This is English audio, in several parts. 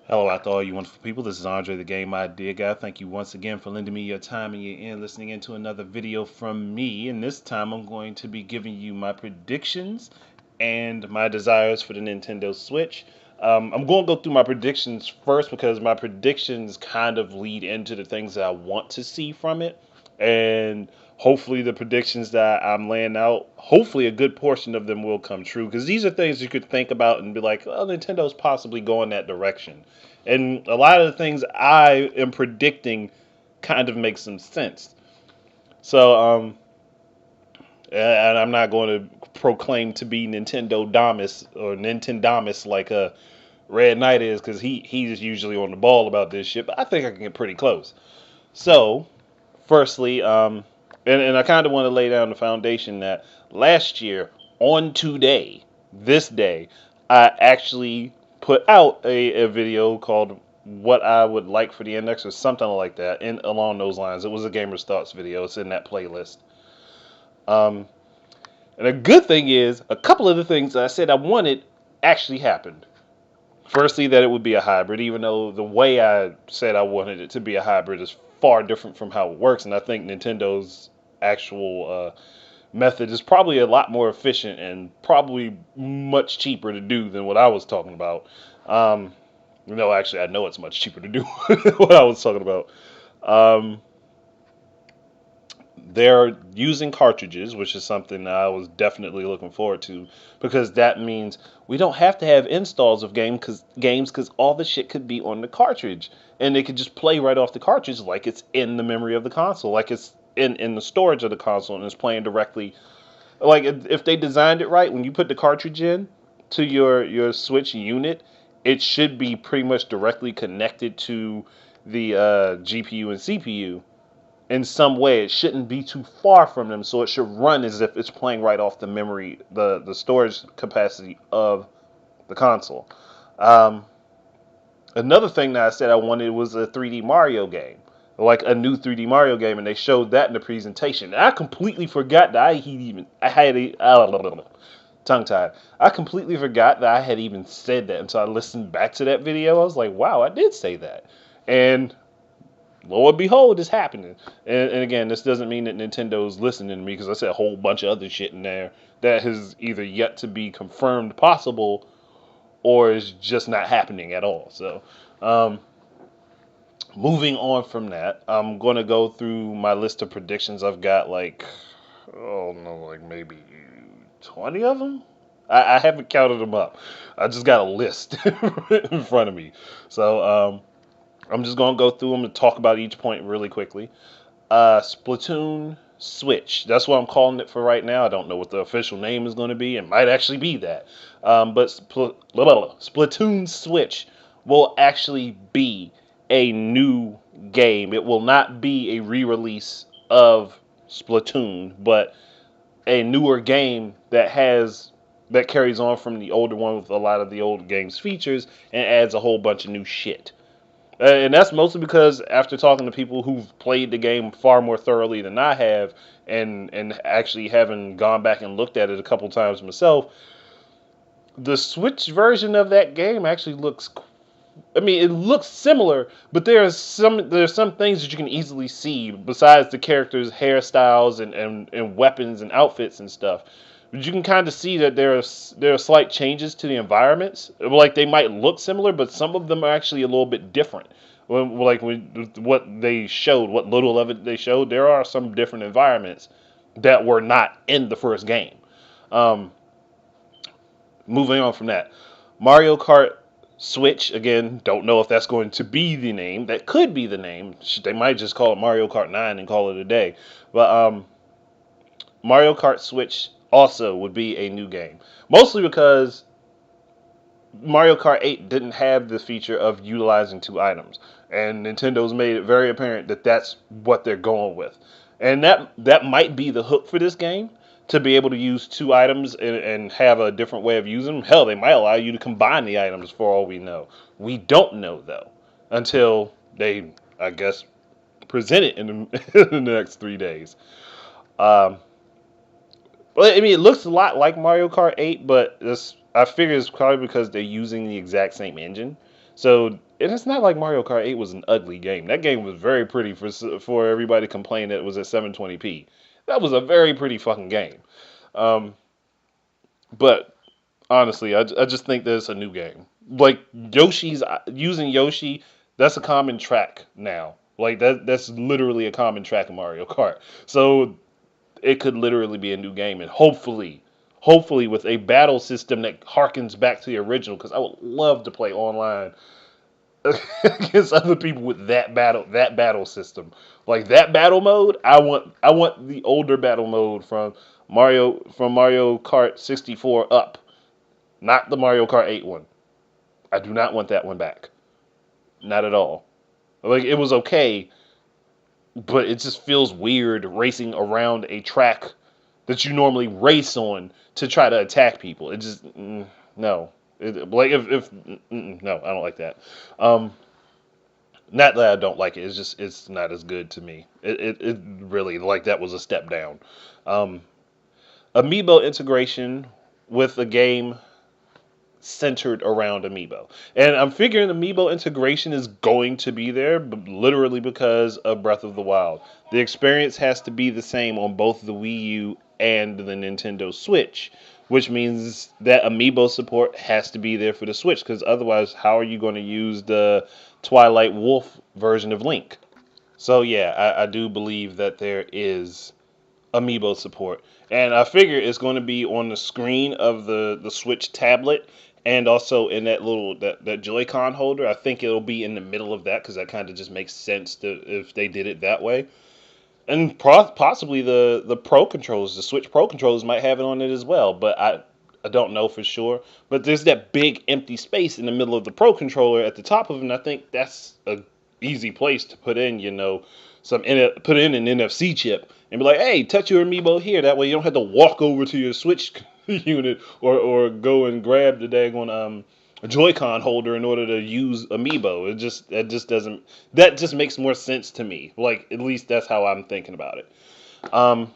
Hello out to all you wonderful people. This is Andre, the Game Idea Guy. Thank you once again for lending me your time and your ear listening into another video from me. And this time I'm going to be giving you my predictions and my desires for the Nintendo Switch. I'm going to go through my predictions first because my predictions kind of lead into the things that I want to see from it. And hopefully the predictions that I'm laying out, hopefully a good portion of them will come true. Because these are things you could think about and be like, oh, Nintendo's possibly going that direction. And a lot of the things I am predicting kind of make some sense. So, and I'm not going to proclaim to be Nintendo Damus or Nintendamus like a Red Knight is, because he's usually on the ball about this shit. But I think I can get pretty close. So, firstly, and I kind of want to lay down the foundation that last year on today, this day, I actually put out a video called "What I Would Like for the Index" or something like that, and along those lines. It was a Gamer's Thoughts video. It's in that playlist. Um, and a good thing is, a couple of the things I said I wanted actually happened. Firstly, that it would be a hybrid, even though the way I said I wanted it to be a hybrid is far different from how it works, and I think Nintendo's actual method is probably a lot more efficient and probably much cheaper to do than what I was talking about. Um, actually, I know it's much cheaper to do what I was talking about. Um, they're using cartridges, which is something that I was definitely looking forward to, because that means we don't have to have installs of games because all the shit could be on the cartridge, and they could just play right off the cartridge like it's in the memory of the console, like it's in the storage of the console, and it's playing directly. Like if they designed it right, when you put the cartridge in to your Switch unit, it should be pretty much directly connected to the GPU and CPU in some way. It shouldn't be too far from them, so it should run as if it's playing right off the memory, the storage capacity of the console. Um, Another thing that I said I wanted was a 3D Mario game, like a new 3D Mario game, and they showed that in the presentation. And I completely forgot that I had a tongue tied. I completely forgot that I had even said that until I listened back to that video. I was like, wow, I did say that, and lo and behold, it's happening. And again, this doesn't mean that Nintendo's listening to me, because I said a whole bunch of other shit in there that has either yet to be confirmed possible or is just not happening at all. So, um, moving on from that, I'm going to go through my list of predictions. I've got like, oh no, like maybe 20 of them. I haven't counted them up. I just got a list in front of me. So, I'm just gonna go through them and talk about each point really quickly. Splatoon Switch. That's what I'm calling it for right now. I don't know what the official name is going to be. It might actually be that. But Splatoon Switch will actually be a new game. It will not be a re-release of Splatoon, but a newer game that carries on from the older one with a lot of the old game's features and adds a whole bunch of new shit. And that's mostly because after talking to people who've played the game far more thoroughly than I have, and actually having gone back and looked at it a couple times myself, the Switch version of that game actually looks. I mean, it looks similar, but there's some things that you can easily see besides the characters' hairstyles and weapons and outfits and stuff. But you can kind of see that there are slight changes to the environments. Like they might look similar, but some of them are actually a little bit different. What they showed, what little of it they showed, there are some different environments that were not in the first game. Um, Moving on from that, Mario Kart Switch, again, don't know if that's going to be the name. That could be the name. They might just call it Mario Kart 9 and call it a day. But Mario Kart Switch also would be a new game. Mostly because Mario Kart 8 didn't have the feature of utilizing two items. And Nintendo's made it very apparent that that's what they're going with. And that might be the hook for this game, to be able to use two items and have a different way of using them. Hell, they might allow you to combine the items for all we know. We don't know, though, until they, I guess, present it in the next 3 days. Um, well, I mean, it looks a lot like Mario Kart 8, but I figure it's probably because they're using the exact same engine. So and it's not like Mario Kart 8 was an ugly game. That game was very pretty for everybody complaining that it was at 720p. That was a very pretty fucking game. Um, but honestly, I just think that it's a new game. Like Yoshi's using Yoshi, that's a common track now. Like that's literally a common track in Mario Kart. So it could literally be a new game, and hopefully with a battle system that harkens back to the original. Because I would love to play online against other people with that battle system. Like that battle mode, I want the older battle mode from Mario Kart 64 up, not the Mario Kart 8 one. I do not want that one back. Not at all. Like it was okay, but it just feels weird racing around a track that you normally race on to try to attack people. It just no. Like if no, I don't like that. Um, Not that I don't like it. It's just it's not as good to me. It really like that was a step down. Um, Amiibo integration with a game centered around Amiibo. And I'm figuring Amiibo integration is going to be there, but literally because of Breath of the Wild. The experience has to be the same on both the Wii U and the Nintendo Switch, which means that Amiibo support has to be there for the Switch, because otherwise, how are you going to use the Twilight Wolf version of Link? So yeah, I do believe that there is Amiibo support. And I figure it's going to be on the screen of the Switch tablet and also in that Joy-Con holder. I think it'll be in the middle of that because that kind of just makes sense if they did it that way. And possibly the Pro controllers, the Switch Pro controllers might have it on it as well, but I don't know for sure. But there's that big empty space in the middle of the Pro controller at the top of it, and I think that's a easy place to put in, put in an NFC chip and be like, hey, touch your Amiibo here. That way you don't have to walk over to your Switch unit or go and grab the daggone Joy-Con holder in order to use Amiibo. That just makes more sense to me. Like at least that's how I'm thinking about it. Um,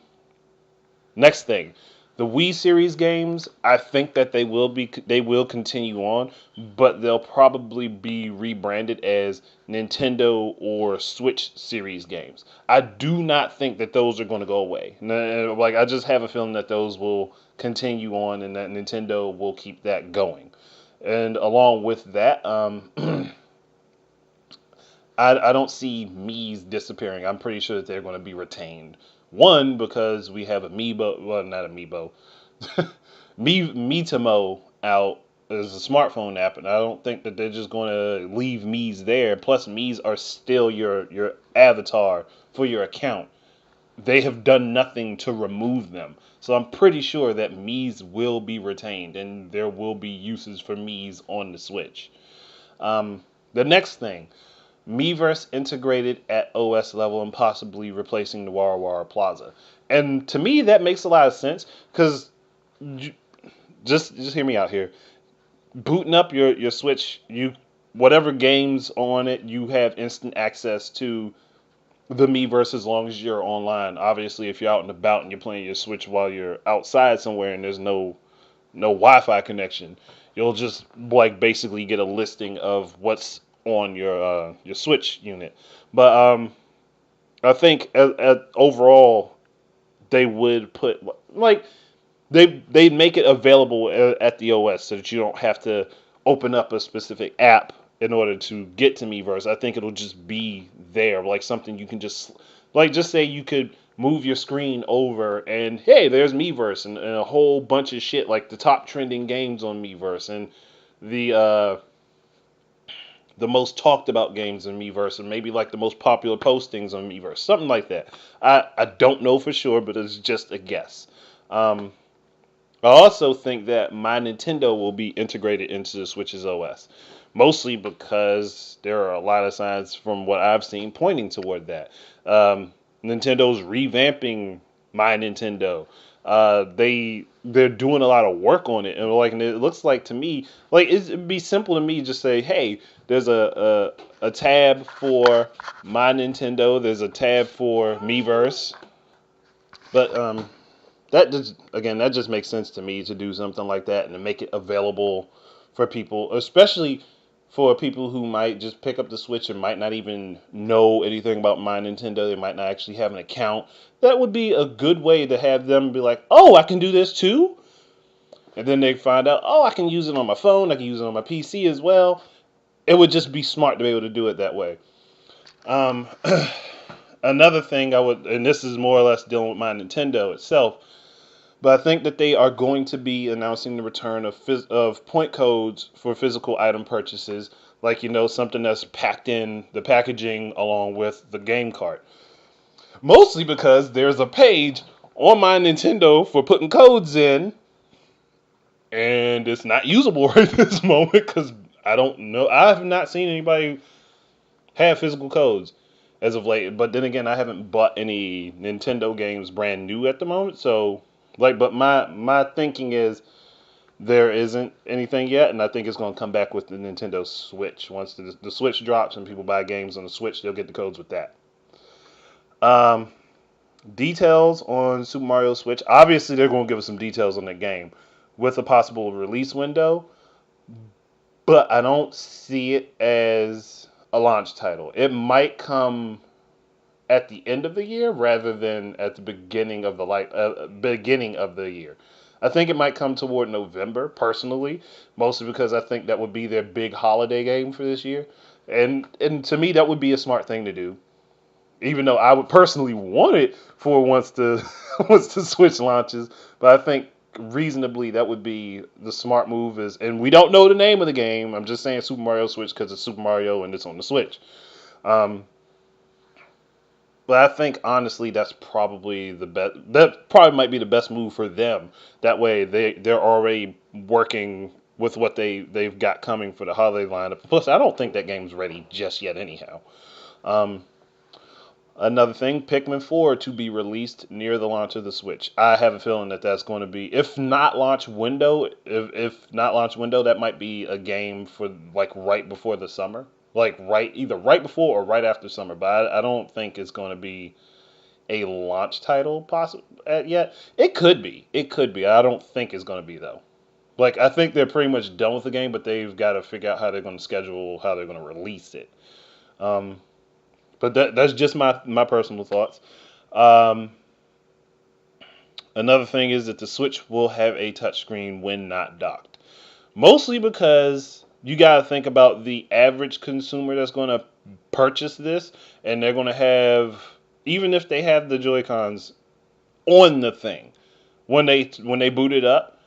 Next thing, the Wii series games, I think that they will continue on, but they'll probably be rebranded as Nintendo or Switch series games. I do not think that those are going to go away. Like I just have a feeling that those will continue on and that Nintendo will keep that going. And along with that, I don't see Mii's disappearing. I'm pretty sure that they're going to be retained. One, because we have Amiibo, well, not Amiibo, Miitomo out as a smartphone app, and I don't think that they're just going to leave Mii's there. Plus, Mii's are still your avatar for your account. They have done nothing to remove them. So I'm pretty sure that Mii's will be retained, and there will be uses for Mii's on the Switch. The next thing, Miiverse integrated at OS level and possibly replacing the Wara Wara Plaza. And to me, that makes a lot of sense because just hear me out here. Booting up your Switch, whatever games on it, you have instant access to the Miiverse as long as you're online. Obviously, if you're out and about and you're playing your Switch while you're outside somewhere and there's no Wi-Fi connection, you'll just like basically get a listing of what's on your Switch unit. But I think overall they would put like they make it available at the OS so that you don't have to open up a specific app in order to get to Miiverse. I think it'll just be there, like something you can just say you could move your screen over and hey, there's Miiverse and a whole bunch of shit like the top trending games on Miiverse and the most talked about games in Miiverse and maybe like the most popular postings on Miiverse, something like that. I don't know for sure, but it's just a guess. I also think that My Nintendo will be integrated into the Switch's OS, mostly because there are a lot of signs from what I've seen pointing toward that. Nintendo's revamping My Nintendo. They're doing a lot of work on it, and it looks like to me like it'd be simple to me just say, hey, there's a tab for My Nintendo, there's a tab for Miiverse, but that just makes sense to me to do something like that and to make it available for people, especially for people who might just pick up the Switch and might not even know anything about My Nintendo. They might not actually have an account. That would be a good way to have them be like, oh, I can do this too. And then they find out, oh, I can use it on my phone. I can use it on my PC as well. It would just be smart to be able to do it that way. Another thing I would, and this is more or less dealing with My Nintendo itself, but I think that they are going to be announcing the return of point codes for physical item purchases, like, something that's packed in the packaging along with the game cart. Mostly because there's a page on My Nintendo for putting codes in, and it's not usable right this moment because I don't know. I have not seen anybody have physical codes as of late. But then again, I haven't bought any Nintendo games brand new at the moment. So, but my thinking is there isn't anything yet, and I think it's going to come back with the Nintendo Switch. Once the Switch drops and people buy games on the Switch, they'll get the codes with that. Details on Super Mario Switch. Obviously, they're going to give us some details on the game with a possible release window, but I don't see it as a launch title. It might come at the end of the year rather than at the beginning of the year. I think it might come toward November, personally, mostly because I think that would be their big holiday game for this year, and to me that would be a smart thing to do. Even though I would personally want it for once the Switch launches, but I think reasonably that would be the smart move. And we don't know the name of the game. I'm just saying Super Mario Switch because it's Super Mario and it's on the Switch. But I think honestly that's probably the best. That probably might be the best move for them. That way they're already working with what they've got coming for the holiday lineup. Plus, I don't think that game's ready just yet anyhow. Another thing, Pikmin 4 to be released near the launch of the Switch. I have a feeling that that's going to be, if not launch window, that might be a game for like right before the summer, like either right before or right after summer. But I don't think it's going to be a launch title yet. It could be. I don't think it's going to be though. Like I think they're pretty much done with the game, but they've got to figure out how they're going to schedule, how they're going to release it. But that's just my personal thoughts. Another thing is that the Switch will have a touchscreen when not docked. Mostly because you got to think about the average consumer that's going to purchase this, and they're going to have, even if they have the Joy-Cons on the thing, when they boot it up,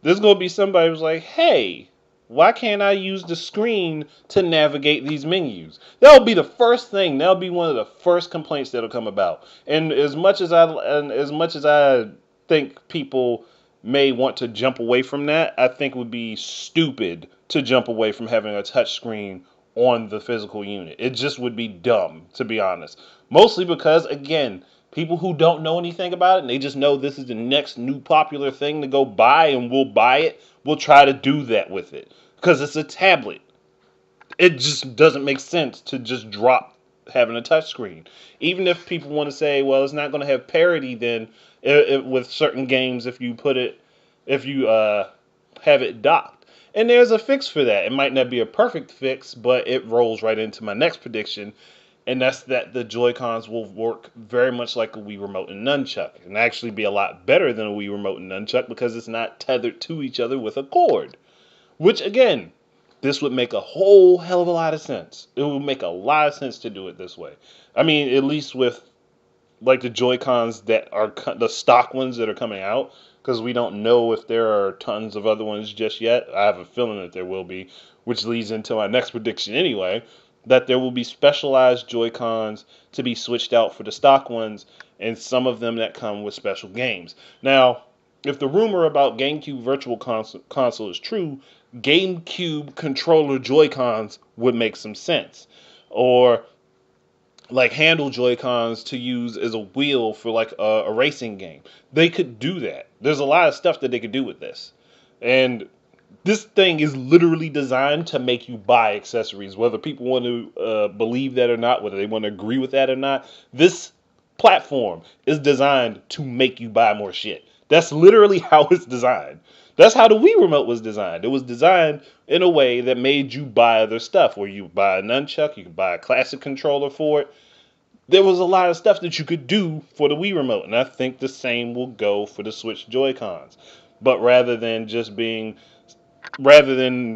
there's going to be somebody who's like, hey, why can't I use the screen to navigate these menus? That'll be the first thing. That'll be one of the first complaints that'll come about. And as much as I think people may want to jump away from that, I think it would be stupid to jump away from having a touch screen on the physical unit. It just would be dumb, to be honest. Mostly because, again, people who don't know anything about it, and they just know this is the next new popular thing to go buy and we'll buy it, we'll try to do that with it. Because it's a tablet. It just doesn't make sense to just drop having a touchscreen. Even if people want to say, well, it's not going to have parity then with certain games if you have it docked. And there's a fix for that. It might not be a perfect fix, but it rolls right into my next prediction. And that's that the Joy-Cons will work very much like a Wii Remote and Nunchuck. And actually be a lot better than a Wii Remote and Nunchuck because it's not tethered to each other with a cord. Which, again, this would make a whole hell of a lot of sense. It would make a lot of sense to do it this way. I mean, at least with like the Joy-Cons that are the stock ones that are coming out. Because we don't know if there are tons of other ones just yet. I have a feeling that there will be. Which leads into my next prediction anyway. That there will be specialized Joy-Cons to be switched out for the stock ones. And some of them that come with special games. Now, if the rumor about GameCube Virtual Console is true, GameCube controller Joy-Cons would make some sense. Or like handle Joy-Cons to use as a wheel for like a racing game. They could do that. There's a lot of stuff that they could do with this. And this thing is literally designed to make you buy accessories, whether people want to believe that or not, whether they want to agree with that or not. This platform is designed to make you buy more shit. That's literally how it's designed. That's how the Wii Remote was designed. It was designed in a way that made you buy other stuff, where you buy a nunchuck, you could buy a classic controller for it. There was a lot of stuff that you could do for the Wii remote, and I think the same will go for the Switch Joy-Cons. But rather than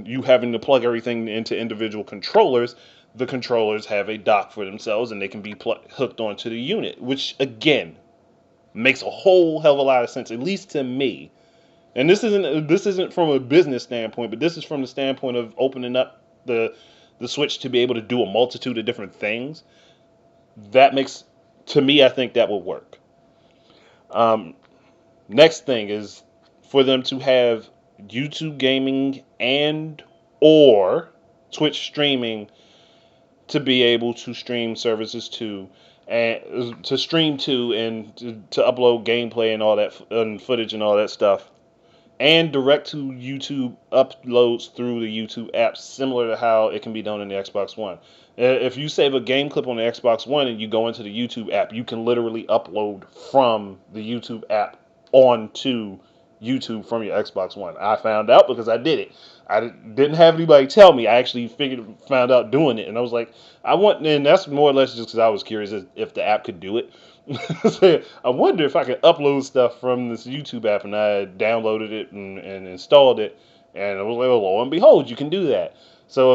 you having to plug everything into individual controllers, the controllers have a dock for themselves and they can be hooked onto the unit, which again makes a whole hell of a lot of sense, at least to me. And this isn't from a business standpoint, but this is from the standpoint of opening up the Switch to be able to do a multitude of different things. That makes, to me, I think that would work. Um, Next thing is for them to have YouTube gaming and or Twitch streaming to be able to stream services to, and to stream to, and to upload gameplay and all that, and footage and all that stuff, and direct to YouTube uploads through the YouTube apps, similar to how it can be done in the Xbox One. If you save a game clip on the Xbox One and you go into the YouTube app, you can literally upload from the YouTube app onto YouTube from your Xbox One. I found out because I did it. I didn't have anybody tell me. I actually found out doing it, and I was like, and that's more or less just because I was curious if the app could do it. So I wonder if I could upload stuff from this YouTube app, and I downloaded it and installed it, and I was like, well, lo and behold, you can do that. So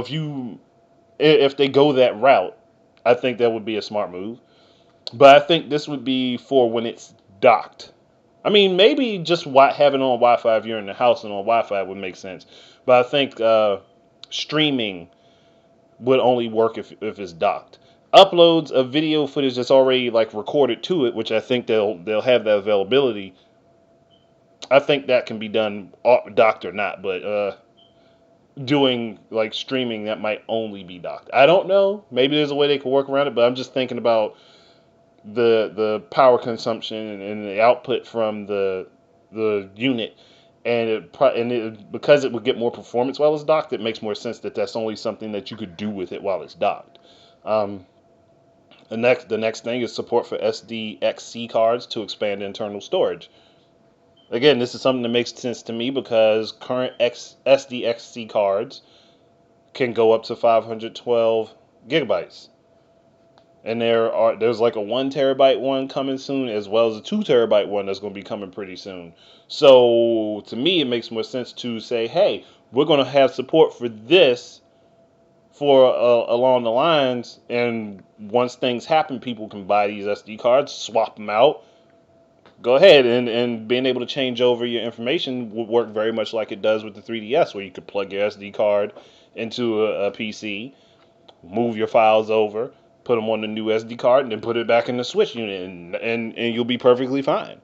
if they go that route, I think that would be a smart move. But I think this would be for when it's docked. I mean, maybe just having it on Wi-Fi if you're in the house and on Wi-Fi would make sense. But I think streaming would only work if it's docked. Uploads of video footage that's already like recorded to it, which I think they'll have that availability. I think that can be done docked or not, but doing like streaming that might only be docked. I don't know. Maybe there's a way they could work around it, but I'm just thinking about the power consumption and the output from the unit, and because it would get more performance while it's docked, it makes more sense that that's only something that you could do with it while it's docked. The next thing is support for SDXC cards to expand internal storage. Again, this is something that makes sense to me because current SDXC cards can go up to 512 gigabytes. And there's like a 1 terabyte one coming soon, as well as a 2 terabyte one that's going to be coming pretty soon. So to me, it makes more sense to say, hey, we're going to have support for this for along the lines, and once things happen, people can buy these SD cards, swap them out. Go ahead, and being able to change over your information would work very much like it does with the 3DS, where you could plug your SD card into a PC, move your files over, put them on the new SD card, and then put it back in the Switch unit, and you'll be perfectly fine.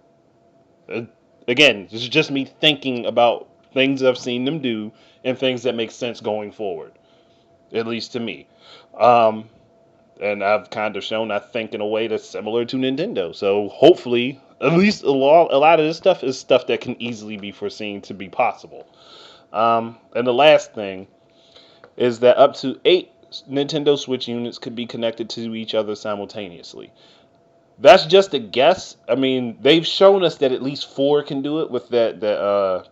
Again, this is just me thinking about things I've seen them do and things that make sense going forward, at least to me. And I've kind of shown I think in a way that's similar to Nintendo. So hopefully, at least a lot of this stuff is stuff that can easily be foreseen to be possible. And the last thing is that up to 8 Nintendo Switch units could be connected to each other simultaneously. That's just a guess. I mean, they've shown us that at least 4 can do it with that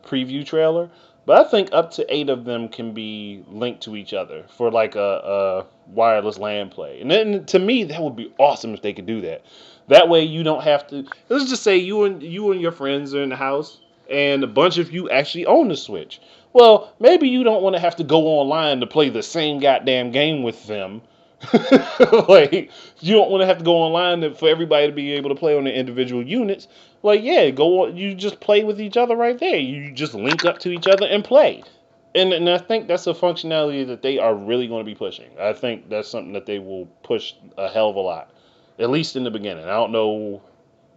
preview trailer. But I think up to 8 of them can be linked to each other for like a wireless LAN play. And then to me, that would be awesome if they could do that. That way you don't have to. Let's just say you and your friends are in the house, and a bunch of you actually own the Switch. Well, maybe you don't want to have to go online to play the same goddamn game with them. Like, you don't want to have to go online for everybody to be able to play on the individual units. Like, yeah, go on, you just play with each other right there. You just link up to each other and play. And I think that's a functionality that they are really going to be pushing. I think that's something that they will push a hell of a lot, at least in the beginning. I don't know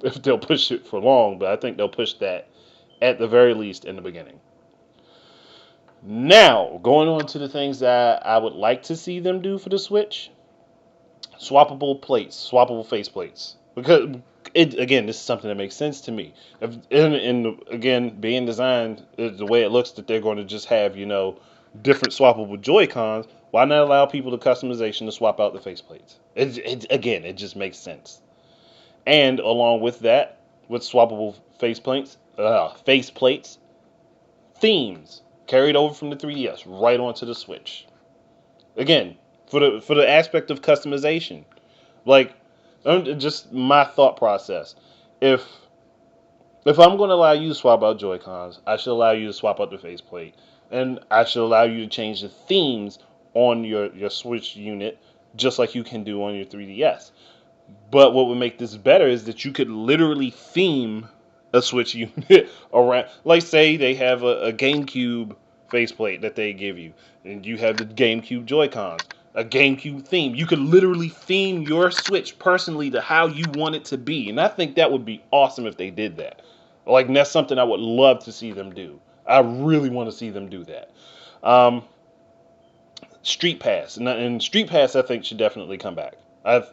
if they'll push it for long, but I think they'll push that at the very least in the beginning. Now, going on to the things that I would like to see them do for the Switch. Swappable faceplates. Because, again, this is something that makes sense to me. Again, being designed the way it looks, that they're going to just have, different swappable Joy-Cons. Why not allow people the customization to swap out the faceplates? It just makes sense. And along with that, with swappable faceplates, themes carried over from the 3DS right onto the Switch. Again, for the aspect of customization, like just my thought process. If if I'm going to allow you to swap out Joy Cons, I should allow you to swap out the faceplate, and I should allow you to change the themes on your Switch unit, just like you can do on your 3DS. But what would make this better is that you could literally theme a Switch unit around. Like, say they have a GameCube faceplate that they give you, and you have the GameCube Joy-Cons, a GameCube theme. You could literally theme your Switch personally to how you want it to be, and I think that would be awesome if they did that. Like, that's something I would love to see them do. I really want to see them do that. Um, Street Pass, and Street Pass, I think should definitely come back. I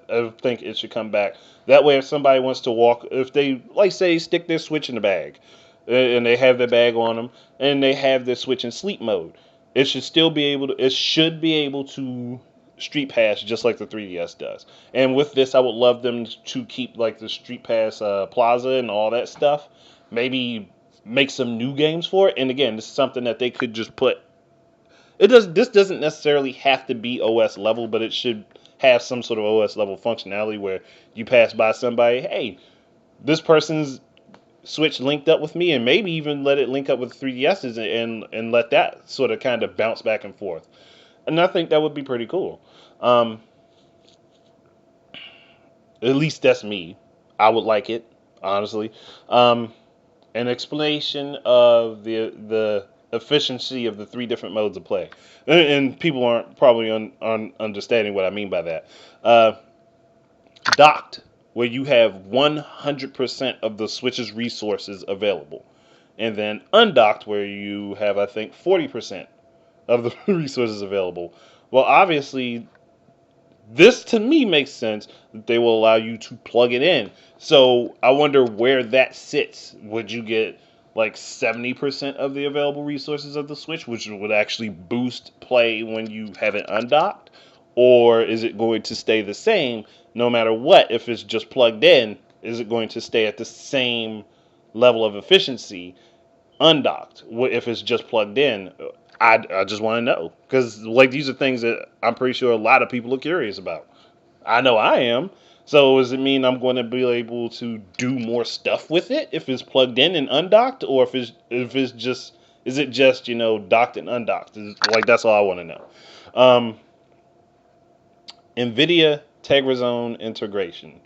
think it should come back. That way, if somebody wants to walk, if they, like, say, stick their Switch in the bag, and they have their bag on them, and they have their Switch in sleep mode, it should still be able to. It should be able to Street Pass just like the 3DS does. And with this, I would love them to keep like the Street Pass Plaza and all that stuff. Maybe make some new games for it. And again, this is something that they could just put. It does. This doesn't necessarily have to be OS level, but it should have some sort of OS level functionality where you pass by somebody, hey, this person's Switch linked up with me, and maybe even let it link up with 3DSs and let that sort of kind of bounce back and forth. And I think that would be pretty cool. At least that's me. I would like it, honestly. An explanation of the efficiency of the three different modes of play, and people aren't probably understanding what I mean by that. Docked, where you have 100% of the Switch's resources available, and then undocked, where you have, I think, 40% of the resources available. Well, obviously, this to me makes sense that they will allow you to plug it in. So I wonder where that sits. Would you get like 70% of the available resources of the Switch, which would actually boost play when you have it undocked? Or is it going to stay the same no matter what? If it's just plugged in, is it going to stay at the same level of efficiency undocked? If it's just plugged in? I just want to know, because like these are things that I'm pretty sure a lot of people are curious about. I know I am. So does it mean I'm going to be able to do more stuff with it if it's plugged in and undocked, or if it's just, is it just, docked and undocked? Like, that's all I want to know. Nvidia TegraZone integration.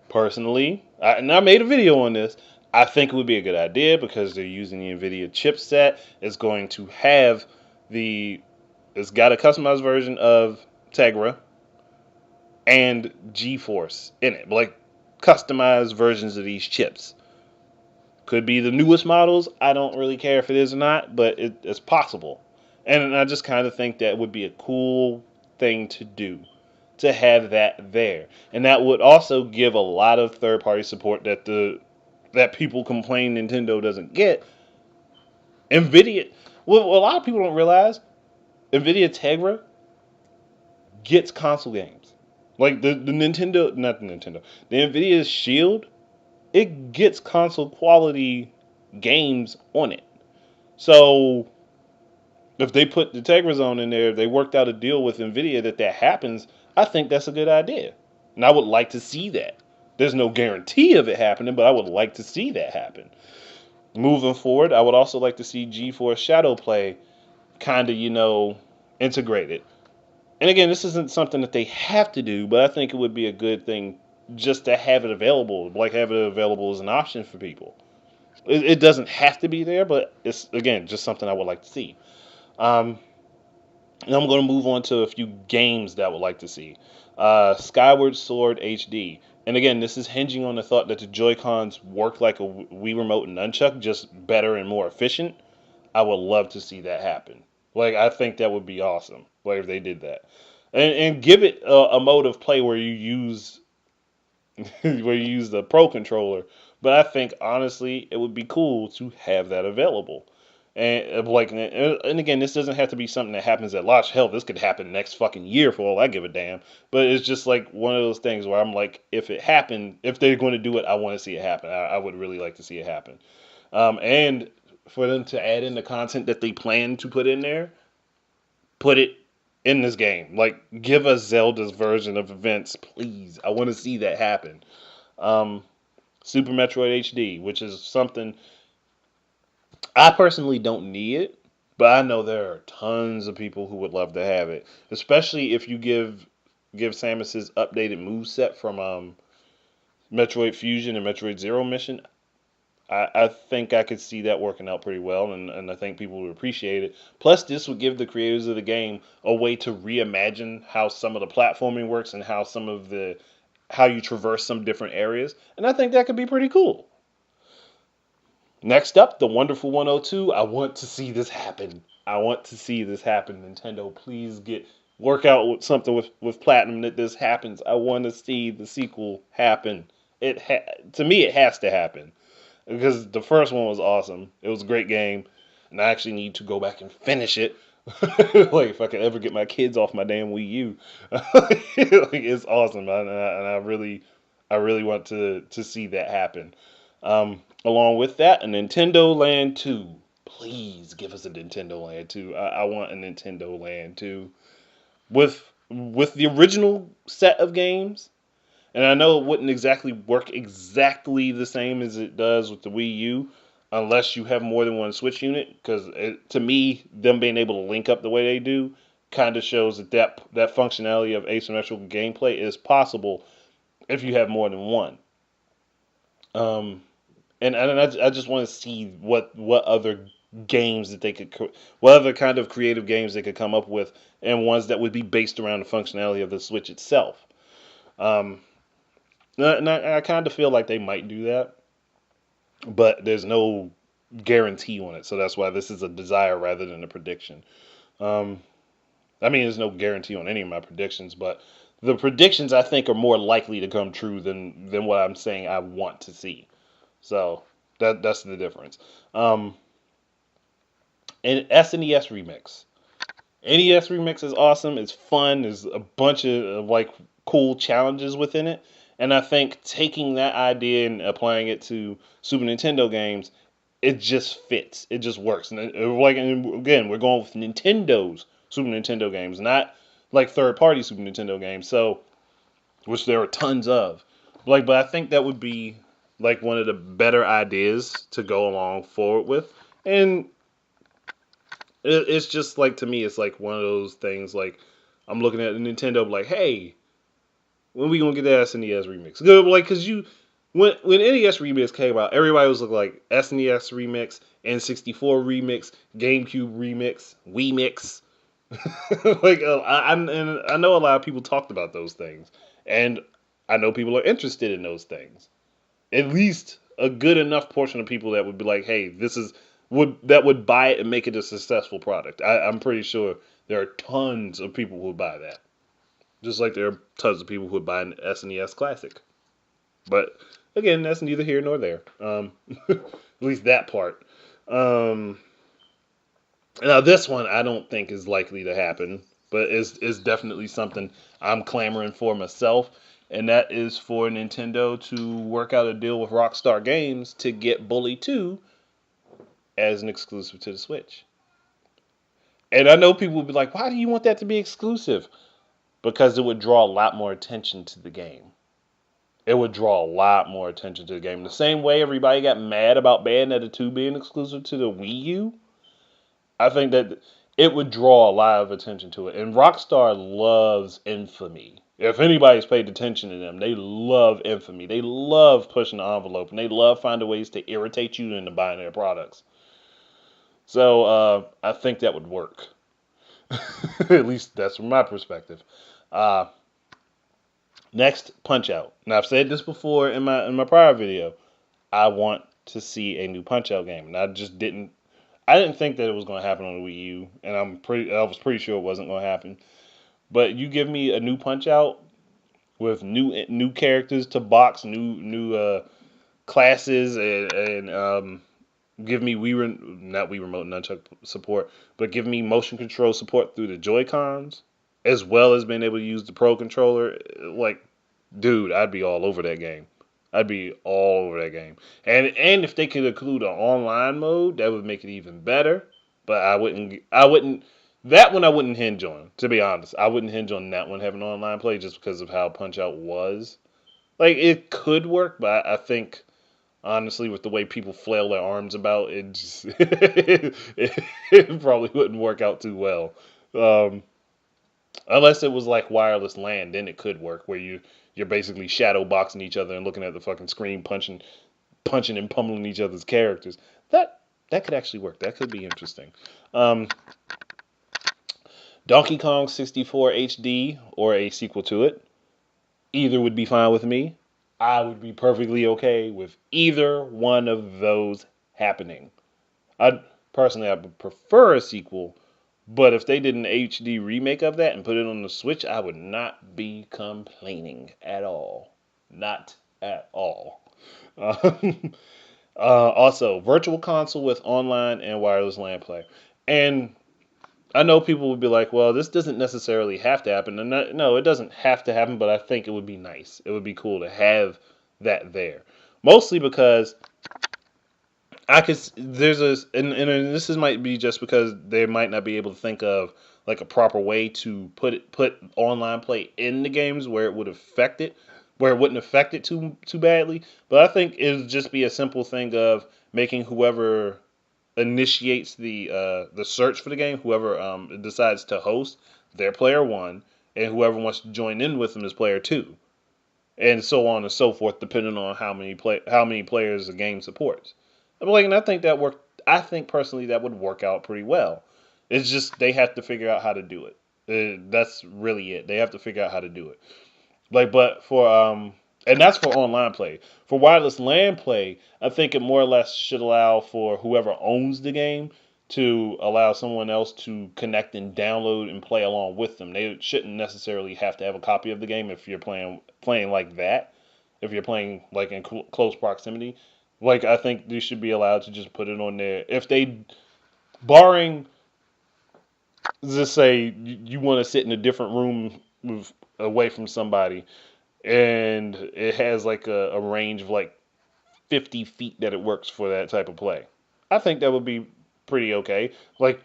Personally, and I made a video on this. I think it would be a good idea because they're using the Nvidia chipset. It's going to have it's got a customized version of Tegra and GeForce in it, like customized versions of these chips. Could be the newest models. I don't really care if it is or not, but it's possible. And I just kind of think that would be a cool thing to do, to have that there. And that would also give a lot of third-party support that people complain Nintendo doesn't get. Nvidia, well, a lot of people don't realize, Nvidia Tegra gets console games. Like the Nintendo, not the Nintendo, the Nvidia Shield, it gets console quality games on it. So if they put the TegraZone in there, if they worked out a deal with Nvidia that happens, I think that's a good idea. And I would like to see that. There's no guarantee of it happening, but I would like to see that happen. Moving forward, I would also like to see GeForce Shadowplay kind of, integrated. And again, this isn't something that they have to do, but I think it would be a good thing just to have it available, like have it available as an option for people. It doesn't have to be there, but it's, again, just something I would like to see. And I'm going to move on to a few games that I would like to see. Skyward Sword HD. And again, this is hinging on the thought that the Joy-Cons work like a Wii Remote and Nunchuck, just better and more efficient. I would love to see that happen. Like, I think that would be awesome, like, if they did that. And give it a mode of play where you use the Pro Controller. But I think, honestly, it would be cool to have that available. And again, this doesn't have to be something that happens at launch. Hell, this could happen next fucking year for all I give a damn. But it's just like one of those things where I'm like, if it happened, if they're going to do it, I want to see it happen. I would really like to see it happen. And for them to add in the content that they plan to put in there, put it in this game. Like, give us Zelda's version of events, please. I want to see that happen. Um, Super Metroid HD, which is something I personally don't need it, but I know there are tons of people who would love to have it, especially if you give Samus his updated moveset from Metroid Fusion and Metroid Zero Mission. I think I could see that working out pretty well, and I think people would appreciate it. Plus, this would give the creators of the game a way to reimagine how some of the platforming works and how you traverse some different areas, and I think that could be pretty cool. Next up, the Wonderful 102. I want to see this happen. I want to see this happen. Nintendo, please work out with something with Platinum that this happens. I want to see the sequel happen. To me, it has to happen because the first one was awesome. It was a great game, and I actually need to go back and finish it. Like if I could ever get my kids off my damn Wii U, like, it's awesome, and I really want to see that happen. Along with that, a Nintendo Land 2. Please give us a Nintendo Land 2. I want a Nintendo Land 2 with the original set of games. And I know it wouldn't exactly work exactly the same as it does with the Wii U, unless you have more than one Switch unit. Because to me, them being able to link up the way they do kind of shows that functionality of asymmetrical gameplay is possible if you have more than one. Um, and I just want to see what other games that what other kind of creative games they could come up with, and ones that would be based around the functionality of the Switch itself. Um, and I kind of feel like they might do that, but there's no guarantee on it, so that's why this is a desire rather than a prediction. Um, I mean, there's no guarantee on any of my predictions, but the predictions I think are more likely to come true than what I'm saying I want to see. So that's the difference. Um, and SNES Remix. NES Remix is awesome. It's fun. There's a bunch of like cool challenges within it. And I think taking that idea and applying it to Super Nintendo games, it just fits. It just works. And again, we're going with Nintendo's Super Nintendo games, not like third-party Super Nintendo games. So, which there are tons of. But I think that would be like one of the better ideas to go along forward with. And it's just like, to me, it's like one of those things. Like, I'm looking at Nintendo, like, hey, when we gonna get that SNES remix? Good, like, cause when NES remix came out, everybody was looking like SNES remix, N64 remix, GameCube remix, Wii mix. Like, I know a lot of people talked about those things, and I know people are interested in those things. At least a good enough portion of people that would be like, hey, would buy it and make it a successful product. I'm pretty sure there are tons of people who would buy that. Just like there are tons of people who would buy an SNES Classic. But again, that's neither here nor there. At least that part. Um, Now this one I don't think is likely to happen, but is definitely something I'm clamoring for myself, and that is for Nintendo to work out a deal with Rockstar Games to get Bully 2 as an exclusive to the Switch. And I know people will be like, why do you want that to be exclusive? Because it would draw a lot more attention to the game. It would draw a lot more attention to the game. The same way everybody got mad about Bayonetta 2 being exclusive to the Wii U, I think that it would draw a lot of attention to it. And Rockstar loves infamy. If anybody's paid attention to them, they love infamy. They love pushing the envelope, and they love finding ways to irritate you into buying their products. So I think that would work. At least that's from my perspective. Uh, Next, Punch Out. Now I've said this before in my prior video. I want to see a new Punch Out game, and I didn't think that it was going to happen on the Wii U, and I was pretty sure it wasn't going to happen. But you give me a new Punch Out with new characters to box, new classes, and give me not Wii Remote Nunchuck support, but give me motion control support through the Joy-Cons, as well as being able to use the Pro Controller. Like, dude, I'd be all over that game. I'd be all over that game. And if they could include an online mode, that would make it even better. But I wouldn't that one I wouldn't hinge on, to be honest. I wouldn't hinge on that one having online play just because of how Punch Out was. Like it could work, but I think honestly with the way people flail their arms about, it just it probably wouldn't work out too well. Um, Unless it was like wireless LAN, then it could work where you're basically shadow boxing each other and looking at the fucking screen, punching and pummeling each other's characters. That could actually work. That could be interesting. Um, Donkey Kong 64 HD or a sequel to it, either would be fine with me. I would be perfectly okay with either one of those happening. I would prefer a sequel, but if they did an HD remake of that and put it on the Switch, I would not be complaining at all. Not at all. Um, Also, virtual console with online and wireless LAN play. And I know people would be like, well, this doesn't necessarily have to happen. And no, it doesn't have to happen, but I think it would be nice. It would be cool to have that there. Mostly because and this might be just because they might not be able to think of like a proper way to put online play in the games where it would affect it, where it wouldn't affect it too badly. But I think it would just be a simple thing of making whoever initiates the search for the game, whoever decides to host, their player one, and whoever wants to join in with them is player two, and so on and so forth, depending on how many players the game supports. I'm like, and I think that worked. I think personally that would work out pretty well. It's just they have to figure out how to do it. That's really it. They have to figure out how to do it. Like, but for and that's for online play. For wireless LAN play, I think it more or less should allow for whoever owns the game to allow someone else to connect and download and play along with them. They shouldn't necessarily have to have a copy of the game if you're playing like that. If you're playing like in close proximity, like I think they should be allowed to just put it on there. If they, barring, just say you want to sit in a different room away from somebody, and it has like a range of like 50 feet that it works for that type of play. I think that would be pretty okay. Like,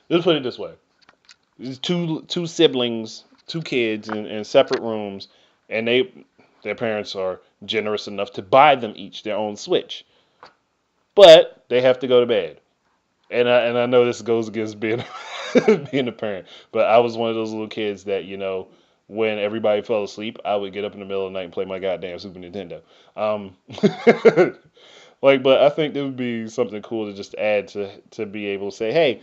let's put it this way: there's two siblings, two kids in separate rooms, and their parents are generous enough to buy them each their own Switch, but they have to go to bed. And I know this goes against being being a parent, but I was one of those little kids that when everybody fell asleep, I would get up in the middle of the night and play my goddamn Super Nintendo. Um, but I think it would be something cool to just add to be able to say, hey,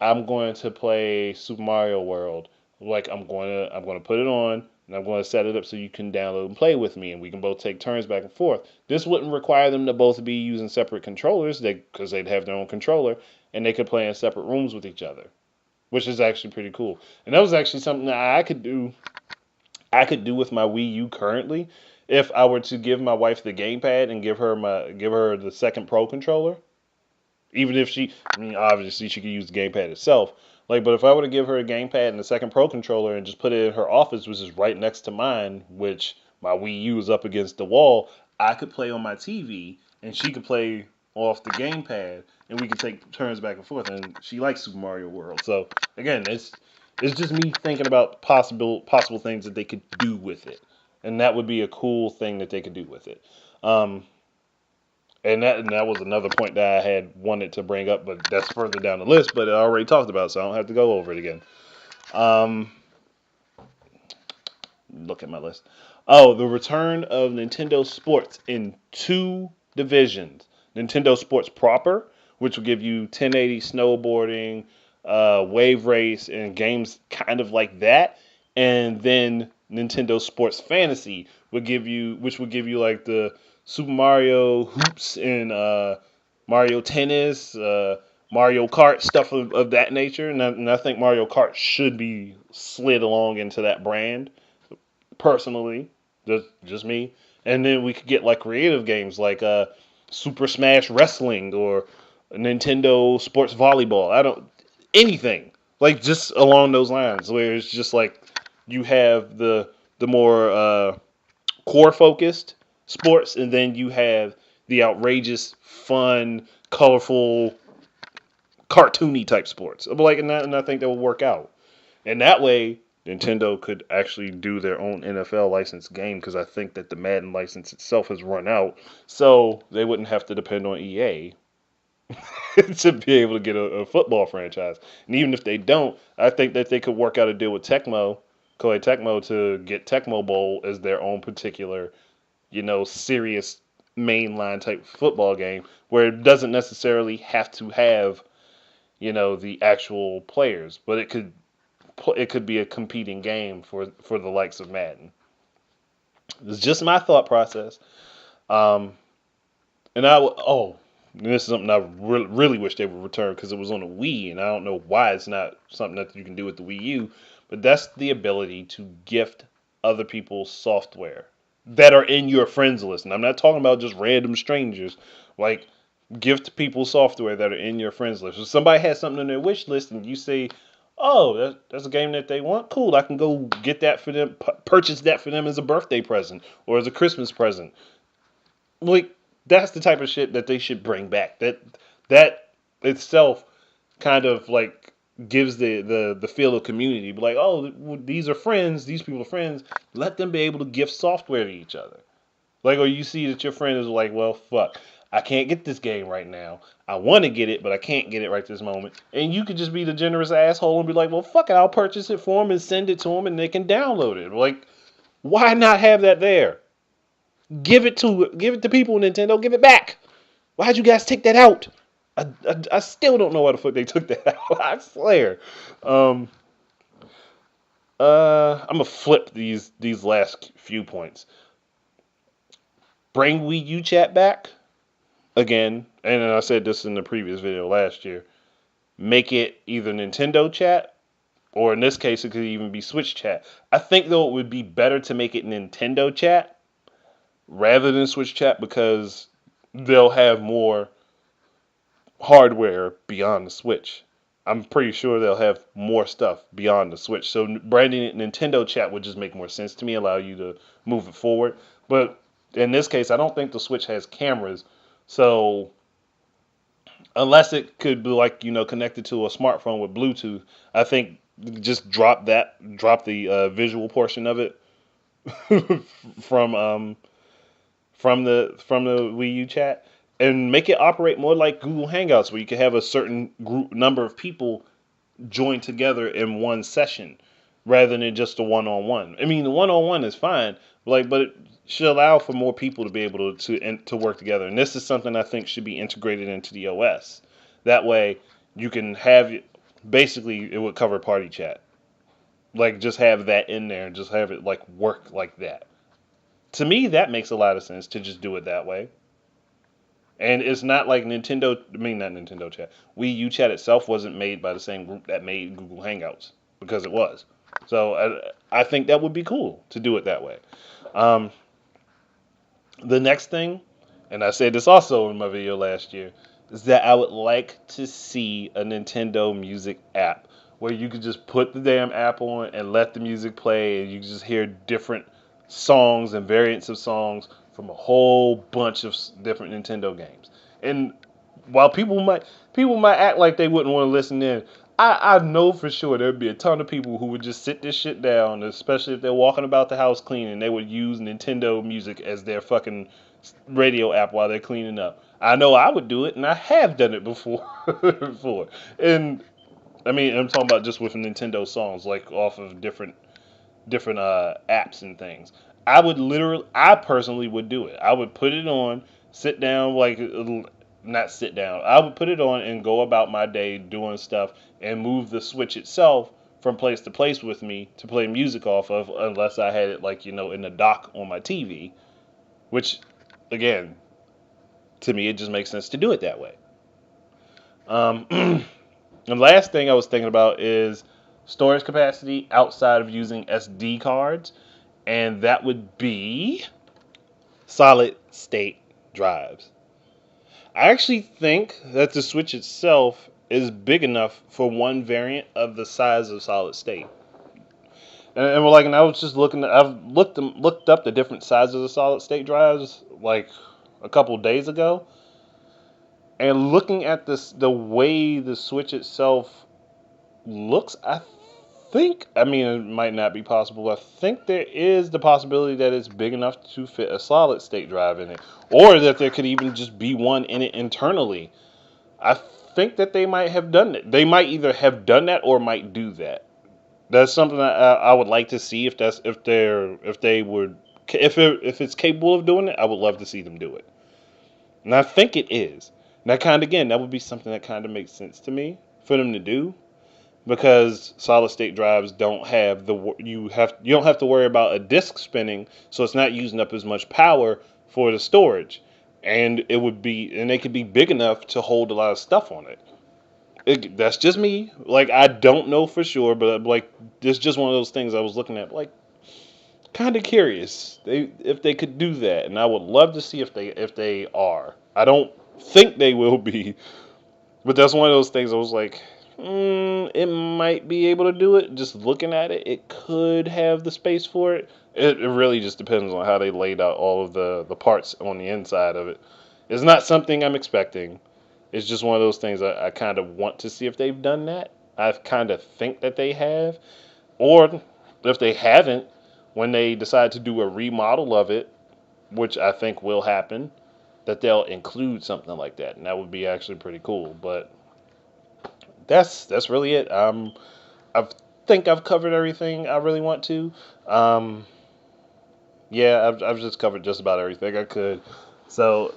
I'm going to play Super Mario World. Like I'm going to put it on and I'm going to set it up so you can download and play with me, and we can both take turns back and forth. This wouldn't require them to both be using separate controllers, because they'd have their own controller and they could play in separate rooms with each other, which is actually pretty cool. And that was actually something that I could do. I could do with my Wii U currently if I were to give my wife the gamepad and give her the second Pro controller. Even if obviously she could use the gamepad itself. Like, but if I were to give her a gamepad and a second Pro controller and just put it in her office, which is right next to mine, which my Wii U is up against the wall, I could play on my TV and she could play off the gamepad, and we could take turns back and forth. And she likes Super Mario World, so again, it's just me thinking about possible things that they could do with it, and that would be a cool thing that they could do with it. Um, and that was another point that I had wanted to bring up, but that's further down the list. But I already talked about it, so I don't have to go over it again. Um, Look at my list. Oh, the return of Nintendo Sports in two divisions. Nintendo Sports proper, which will give you 1080 snowboarding, wave race, and games kind of like that. And then Nintendo Sports Fantasy which would give you like the Super Mario hoops and Mario Tennis, Mario Kart, stuff of that nature. And I think Mario Kart should be slid along into that brand, personally, just me. And then we could get like creative games like Super Smash Wrestling or Nintendo Sports Volleyball. I don't anything like just along those lines where it's just like you have the more core focused. sports, and then you have the outrageous, fun, colorful, cartoony type sports. And I think that will work out. And that way, Nintendo could actually do their own NFL licensed game because I think that the Madden license itself has run out, so they wouldn't have to depend on EA to be able to get a football franchise. And even if they don't, I think that they could work out a deal with Tecmo, Koei Tecmo, to get Tecmo Bowl as their own particular, serious mainline type football game where it doesn't necessarily have to have, the actual players, but it could be a competing game for the likes of Madden. It's just my thought process. Um, and this is something I really wish they would return because it was on the Wii, and I don't know why it's not something that you can do with the Wii U. But that's the ability to gift other people's software that are in your friends list. And I'm not talking about just random strangers. Like, gift people software that are in your friends list. If somebody has something on their wish list and you say, oh, that's a game that they want, cool, I can go get that for them, purchase that for them as a birthday present or as a Christmas present. Like, that's the type of shit that they should bring back. That itself kind of like gives the feel of community. But like, oh, these are friends. These people are friends. Let them be able to gift software to each other. Like, or you see that your friend is like, well, fuck, I can't get this game right now. I want to get it, but I can't get it right this moment. And you could just be the generous asshole and be like, well, fuck it, I'll purchase it for them and send it to them, and they can download it. Like, why not have that there? Give it to people, Nintendo. Give it back. Why'd you guys take that out? I still don't know why the fuck they took that out. I swear. I'm gonna flip these last few points. Bring Wii U chat back again, and I said this in the previous video last year. Make it either Nintendo chat, or in this case, it could even be Switch chat. I think though it would be better to make it Nintendo chat rather than Switch chat because they'll have more hardware beyond the Switch. I'm pretty sure they'll have more stuff beyond the Switch. So branding it Nintendo chat would just make more sense to me, allow you to move it forward. But in this case, I don't think the Switch has cameras. So unless it could be like, connected to a smartphone with Bluetooth, I think just drop the visual portion of it from the Wii U chat and make it operate more like Google Hangouts, where you can have a certain number of people join together in one session rather than just a one-on-one. I mean, the one-on-one is fine, but it should allow for more people to be able to work together. And this is something I think should be integrated into the OS. That way, you can have basically it would cover party chat. Like, just have that in there and just have it like work like that. To me, that makes a lot of sense to just do it that way. And it's not like not Nintendo Chat. Wii U Chat itself wasn't made by the same group that made Google Hangouts, because it was. So I think that would be cool to do it that way. Um, the next thing, and I said this also in my video last year, is that I would like to see a Nintendo Music app where you could just put the damn app on and let the music play, and you can just hear different songs and variants of songs from a whole bunch of different Nintendo games. And while people might act like they wouldn't want to listen in, I know for sure there'd be a ton of people who would just sit this shit down, especially if they're walking about the house cleaning. They would use Nintendo Music as their fucking radio app while they're cleaning up. I know I would do it, and I have done it before. And I mean, I'm talking about just with Nintendo songs, like off of different apps and things. I personally would do it. I would put it on, sit down, not sit down. I would put it on and go about my day doing stuff and move the Switch itself from place to place with me to play music off of, unless I had it in the dock on my TV, which, again, to me, it just makes sense to do it that way. And last thing I was thinking about is storage capacity outside of using SD cards, and that would be solid state drives. I actually think that the Switch itself is big enough for one variant of the size of solid state. And like, and I was just looking. I've looked up the different sizes of solid state drives like a couple days ago, and looking at this, the way the Switch itself looks, I think. I mean, it might not be possible. I think there is the possibility that it's big enough to fit a solid state drive in it, or that there could even just be one in it internally. I think that they might have done it. They might either have done that or might do that. That's something that I would like to see if it's capable of doing it. I would love to see them do it, and I think it is. And that kind of again, that would be something that kind of makes sense to me for them to do because solid state drives don't have you don't have to worry about a disk spinning, so it's not using up as much power for the storage, and they could be big enough to hold a lot of stuff on it. That's just me. Like, I don't know for sure, but like, it's just one of those things I was looking at, like, kind of curious if they could do that, and I would love to see if they are. I don't think they will be, but that's one of those things I was like, it might be able to do it. Just looking at it, it could have the space for it. It really just depends on how they laid out all of the parts on the inside of it. It's not something I'm expecting. It's just one of those things I kind of want to see if they've done that. I kind of think that they have. Or if they haven't, when they decide to do a remodel of it, which I think will happen, that they'll include something like that. And that would be actually pretty cool. But that's really it. I think I've covered everything I really want to. Um, yeah, I've just covered just about everything I could. So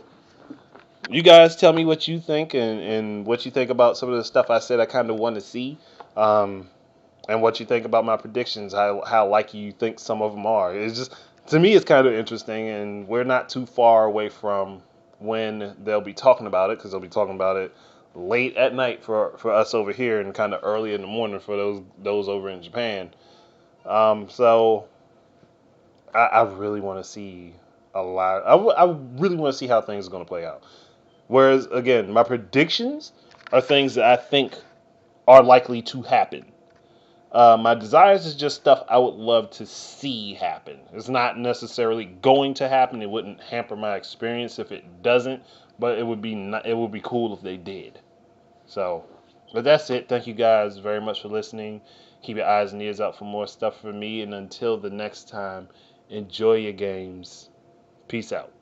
you guys tell me what you think and what you think about some of the stuff I said I kind of want to see. Um, and what you think about my predictions, how likely you think some of them are. It's just, to me, it's kind of interesting, and we're not too far away from when they'll be talking about it, because they'll be talking about it late at night for us over here and kind of early in the morning for those over in Japan. So I really want to see a lot. I really want to see how things are going to play out. Whereas, again, my predictions are things that I think are likely to happen. My desires is just stuff I would love to see happen. It's not necessarily going to happen. It wouldn't hamper my experience if it doesn't, but it would be cool if they did. So, but that's it. Thank you guys very much for listening. Keep your eyes and ears out for more stuff from me. And until the next time, enjoy your games. Peace out.